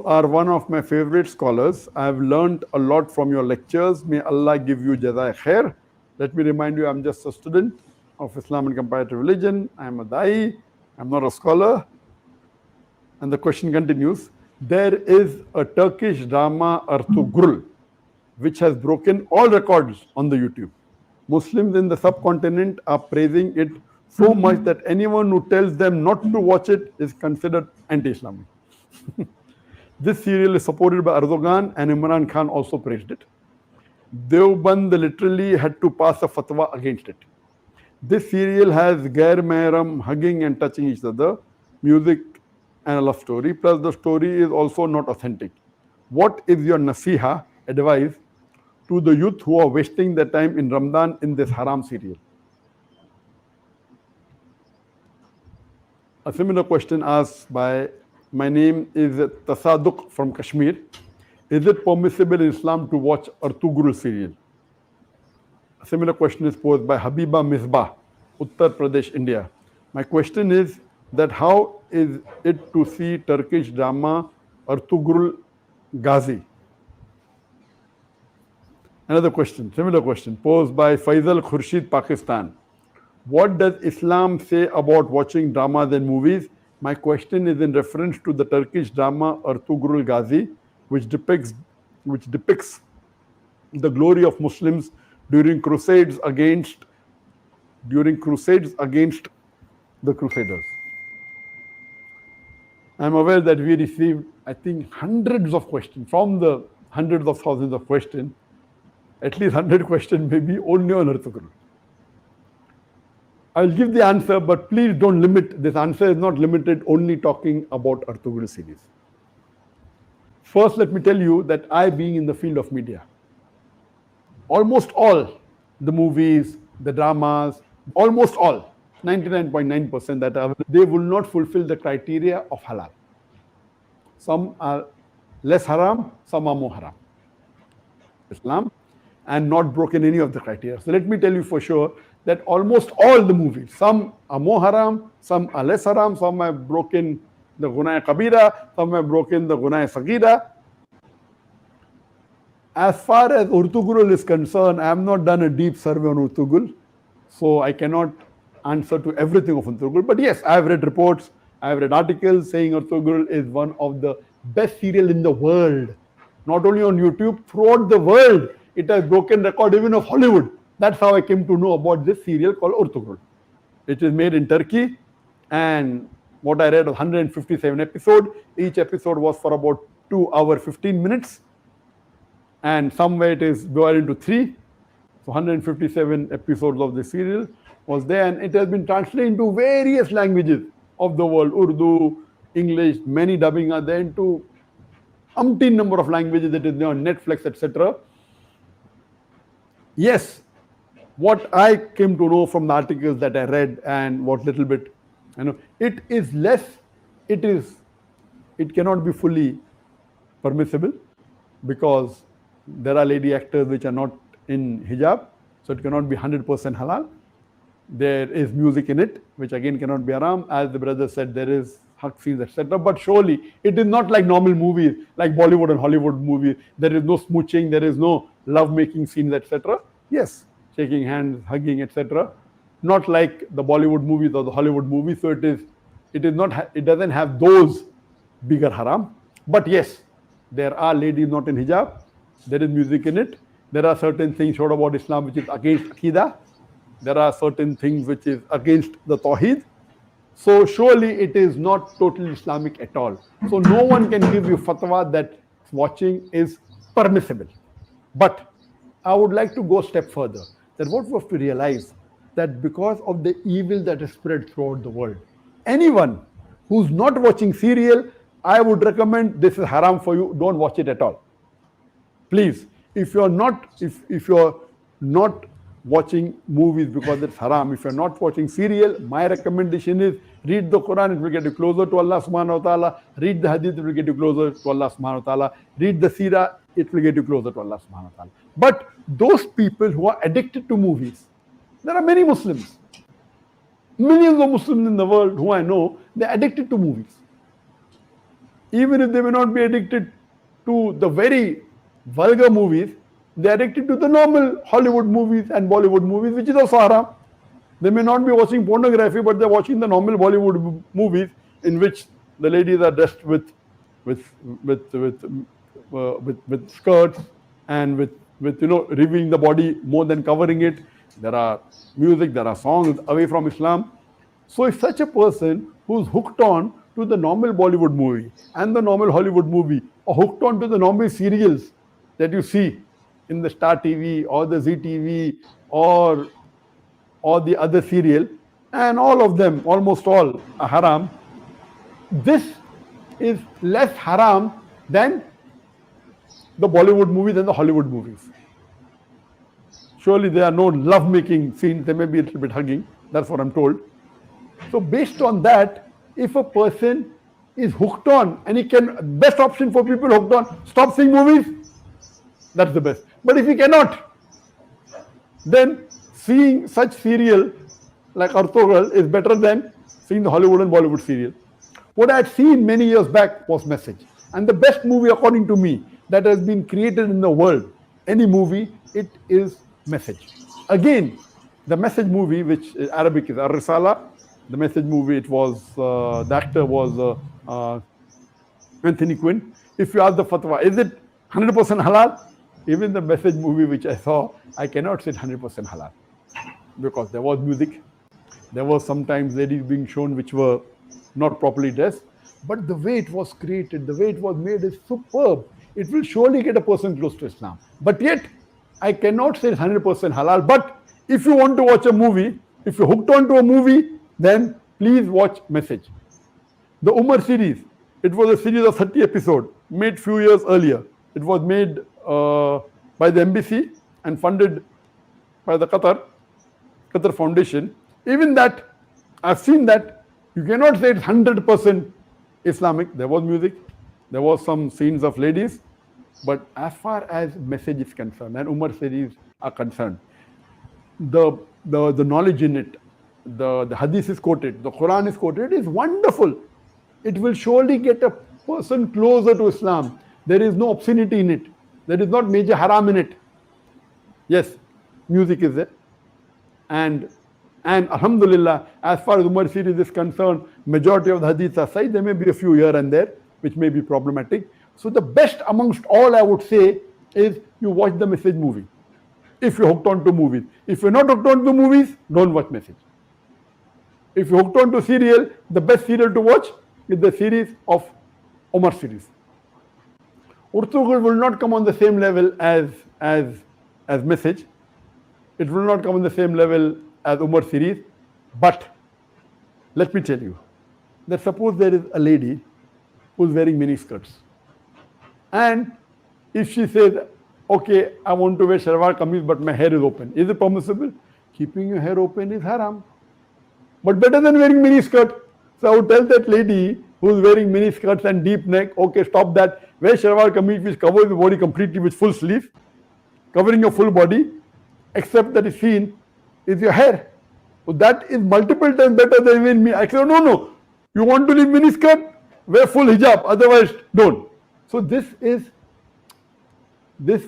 are one of my favorite scholars. I have learned a lot from your lectures. May Allah give you jazai khair. Let me remind you, I'm just a student of Islam and comparative religion. I'm a da'i. I'm not a scholar. And the question continues. There is a Turkish drama Ertugrul, which has broken all records on the YouTube. Muslims in the subcontinent are praising it so much that anyone who tells them not to watch it is considered anti-Islamic. This serial is supported by Erdogan, and Imran Khan also praised it. Deoband literally had to pass a fatwa against it. This serial has Gair Mehram hugging and touching each other, music and a love story, plus the story is also not authentic. What is your nasiha, advice, to the youth who are wasting their time in Ramadan in this haram serial? A similar question asked by, my name is Tasaduk from Kashmir. Is it permissible in Islam to watch Ertugrul serial? A similar question is posed by Habiba Misbah, Uttar Pradesh, India. My question is that how is it to see Turkish drama Ertugrul Ghazi? Another question, similar question, posed by Faisal Khurshid, Pakistan. What does Islam say about watching dramas and movies? My question is in reference to the Turkish drama Ertugrul Ghazi, which depicts the glory of Muslims during crusades against the Crusaders. I'm aware that we received, I think, hundreds of questions from the hundreds of thousands of questions. At least 100 questions maybe only on Ertugrul. I'll give the answer, but please don't limit. This answer is not limited only talking about Ertugrul series. First, let me tell you that I, being in the field of media, almost all the movies, the dramas, almost all, 99.9% that are, they will not fulfill the criteria of halal. Some are less haram, some are more haram. Islam, and not broken any of the criteria. So let me tell you for sure that almost all the movies, some are more haram, some are less haram, some have broken the Gunai Kabira, some have broken the Gunai Sagira. As far as Ertugrul is concerned, I have not done a deep survey on Ertugrul, so I cannot answer to everything of Ertugrul. But yes, I have read reports, I have read articles saying Ertugrul is one of the best serial in the world. Not only on YouTube, throughout the world, it has broken record even of Hollywood. That's how I came to know about this serial called Ertugrul. It is made in Turkey, and what I read was 157 episodes. Each episode was for about 2 hours 15 minutes, and somewhere it is divided into 3. So 157 episodes of the serial was there, and it has been translated into various languages of the world: Urdu, English, many dubbing are there into umpteen number of languages that is there on Netflix, etc. Yes, what I came to know from the articles that I read and what little bit, it is less, it cannot be fully permissible because there are lady actors which are not in hijab, so it cannot be 100% halal. There is music in it, which again cannot be haram. As the brother said, there is hug scenes, etc. But surely it is not like normal movies, like Bollywood and Hollywood movies. There is no smooching, there is no love-making scenes, etc. Yes, shaking hands, hugging, etc. Not like the Bollywood movies or the Hollywood movies. So it doesn't have those bigger haram. But yes, there are ladies not in hijab. There is music in it. There are certain things showed about Islam which is against Aqidah. There are certain things which is against the Tawheed. So surely it is not totally Islamic at all. So no one can give you fatwa that watching is permissible. But I would like to go a step further. That what we have to realize that because of the evil that is spread throughout the world, anyone who's not watching serial, I would recommend this is haram for you. Don't watch it at all. Please, if you're not watching movies because it's haram, if you're not watching serial, my recommendation is read the Quran, it will get you closer to Allah subhanahu wa ta'ala. Read the hadith, it will get you closer to Allah subhanahu wa ta'ala. Read the seerah, it will get you closer to Allah subhanahu wa ta'ala. But those people who are addicted to movies, there are many Muslims, millions of Muslims in the world who I know, they're addicted to movies. even if they may not be addicted to the very vulgar movies, they are addicted to the normal Hollywood movies and Bollywood movies, which is also haram. They may not be watching pornography, but they're watching the normal Bollywood movies in which the ladies are dressed with skirts and with revealing the body more than covering it. There are music, there are songs away from Islam. So if such a person who's hooked on to the normal Bollywood movie and the normal Hollywood movie, or hooked on to the normal serials that you see in the Star TV or the Zee TV or the other serial, and all of them, almost all, are haram, this is less haram than the Bollywood movies and the Hollywood movies. Surely there are no love-making scenes, there may be a little bit hugging, that's what I'm told. So based on that, if a person is hooked on, and he can, best option for people hooked on, stop seeing movies, that's the best. But if he cannot, then seeing such serial like Ertugrul is better than seeing the Hollywood and Bollywood serial. What I had seen many years back was Message. And the best movie, according to me, that has been created in the world, any movie, it is Message. Again, the Message movie, which in Arabic is Ar-Risala, the Message movie, it was, the actor was Anthony Quinn. If you ask the fatwa, is it 100% halal? Even the Message movie which I saw, I cannot say 100% halal. Because there was music, there was sometimes ladies being shown which were not properly dressed, but the way it was created, the way it was made is superb. It will surely get a person close to Islam. But yet, I cannot say it's 100% halal. But if you want to watch a movie, if you're hooked onto a movie, then please watch Message. The Umar series, it was a series of 30 episodes, made few years earlier. It was made by the embassy and funded by the Qatar Foundation. Even that, I've seen that, you cannot say it's 100% Islamic. There was music, there was some scenes of ladies, but as far as Message is concerned and Umar series are concerned, the knowledge in it, the hadith is quoted, the Quran is quoted, is wonderful. It will surely get a person closer to Islam. There is no obscenity in it. There is not major haram in it. Yes, music is there. And Alhamdulillah, as far as Umar series is concerned, majority of the hadiths are sahih. There may be a few here and there which may be problematic. So the best amongst all, I would say, is you watch the Message movie. If you're hooked on to movies. If you're not hooked on to movies, don't watch Message. If you're hooked on to serial, the best serial to watch is the series of Umar series. Ertugrul will not come on the same level as Message. It will not come on the same level as Umar series. But let me tell you that suppose there is a lady who's wearing mini skirts, and if she says, okay, I want to wear shalwar kameez but my hair is open, is it permissible? Keeping your hair open is haram, but better than wearing mini skirt. So I would tell that lady who's wearing mini skirts and deep neck, okay, stop that, wear shalwar kameez which covers the body completely with full sleeve, covering your full body, except that is seen is your hair. So that is multiple times better than even me. I say, no, you want to leave mini skirt, wear full hijab, otherwise don't. So this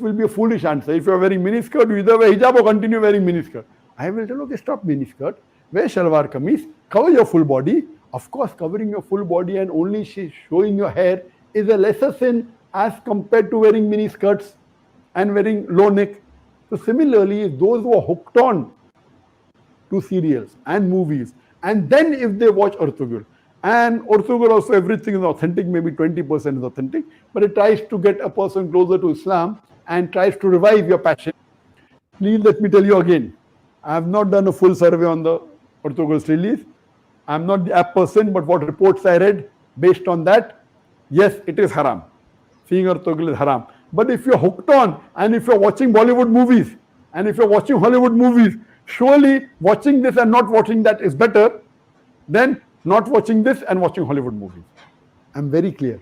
will be a foolish answer. If you are wearing mini skirt, you either wear hijab or continue wearing mini skirt. I will tell, okay, stop mini skirt, wear shalwar kameez, cover your full body. Of course, covering your full body and only showing your hair is a lesser sin as compared to wearing mini skirts and wearing low neck. So similarly, those who are hooked on to serials and movies, and then if they watch Ertugrul, and Ertugrul also everything is authentic, maybe 20% is authentic, but it tries to get a person closer to Islam and tries to revive your passion. Please let me tell you again, I have not done a full survey on the Ertugrul's release. I am not the app person, but what reports I read, based on that, yes, it is haram. Seeing Ertugrul is haram. But if you're hooked on, and if you're watching Bollywood movies, and if you're watching Hollywood movies, surely watching this and not watching that is better than not watching this and watching Hollywood movies. I'm very clear.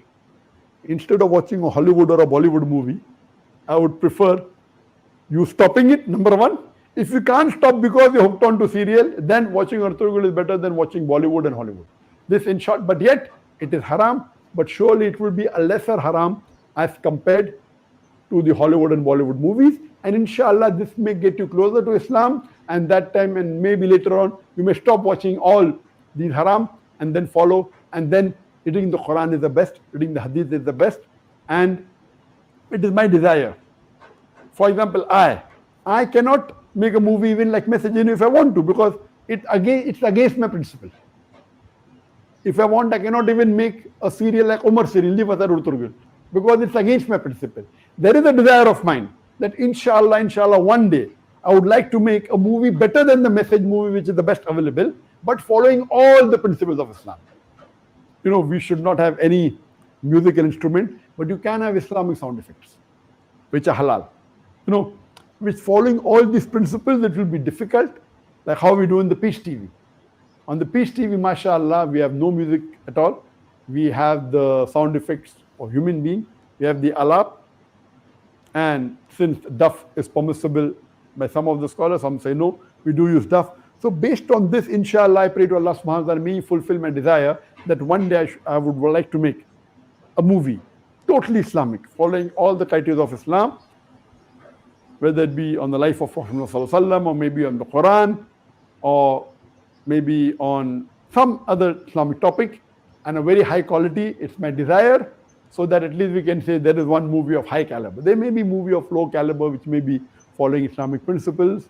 Instead of watching a Hollywood or a Bollywood movie, I would prefer you stopping it, number one. If you can't stop because you're hooked on to serial, then watching Ertugrul is better than watching Bollywood and Hollywood. This in short, but yet it is haram. but surely it will be a lesser haram as compared to the Hollywood and Bollywood movies. And inshallah, this may get you closer to Islam. And that time, and maybe later on, you may stop watching all these haram and then follow. And then reading the Quran is the best, reading the Hadith is the best. And it is my desire. For example, I cannot make a movie even like Message if I want to, because it's against my principle. If I want, I cannot even make a serial like Umar serial, because it's against my principle. There is a desire of mine that inshallah, one day I would like to make a movie better than the Message movie, which is the best available, but following all the principles of Islam. We should not have any musical instrument, but you can have Islamic sound effects, which are halal. Which following all these principles, it will be difficult, like how we do in the Peace TV. On the Peace TV, mashallah, we have no music at all. We have the sound effects of human being. We have the alap. And since daf is permissible by some of the scholars, some say no, we do use daf. So based on this, inshallah, I pray to Allah subhanahu wa ta'ala, may He fulfill my desire that one day I would like to make a movie, totally Islamic, following all the criteria of Islam, whether it be on the life of Prophet ﷺ, or maybe on the Quran, or maybe on some other Islamic topic, and a very high quality. It's my desire, so that at least we can say there is one movie of high caliber. There may be movie of low caliber which may be following Islamic principles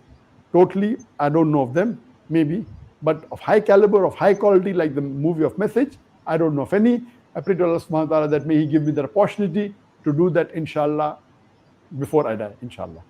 totally. I don't know of them, maybe. But of high caliber, of high quality, like the movie of Message, I don't know of any. I pray to Allah subhanahu wa ta'ala that may He give me the opportunity to do that, inshallah, before I die, inshallah.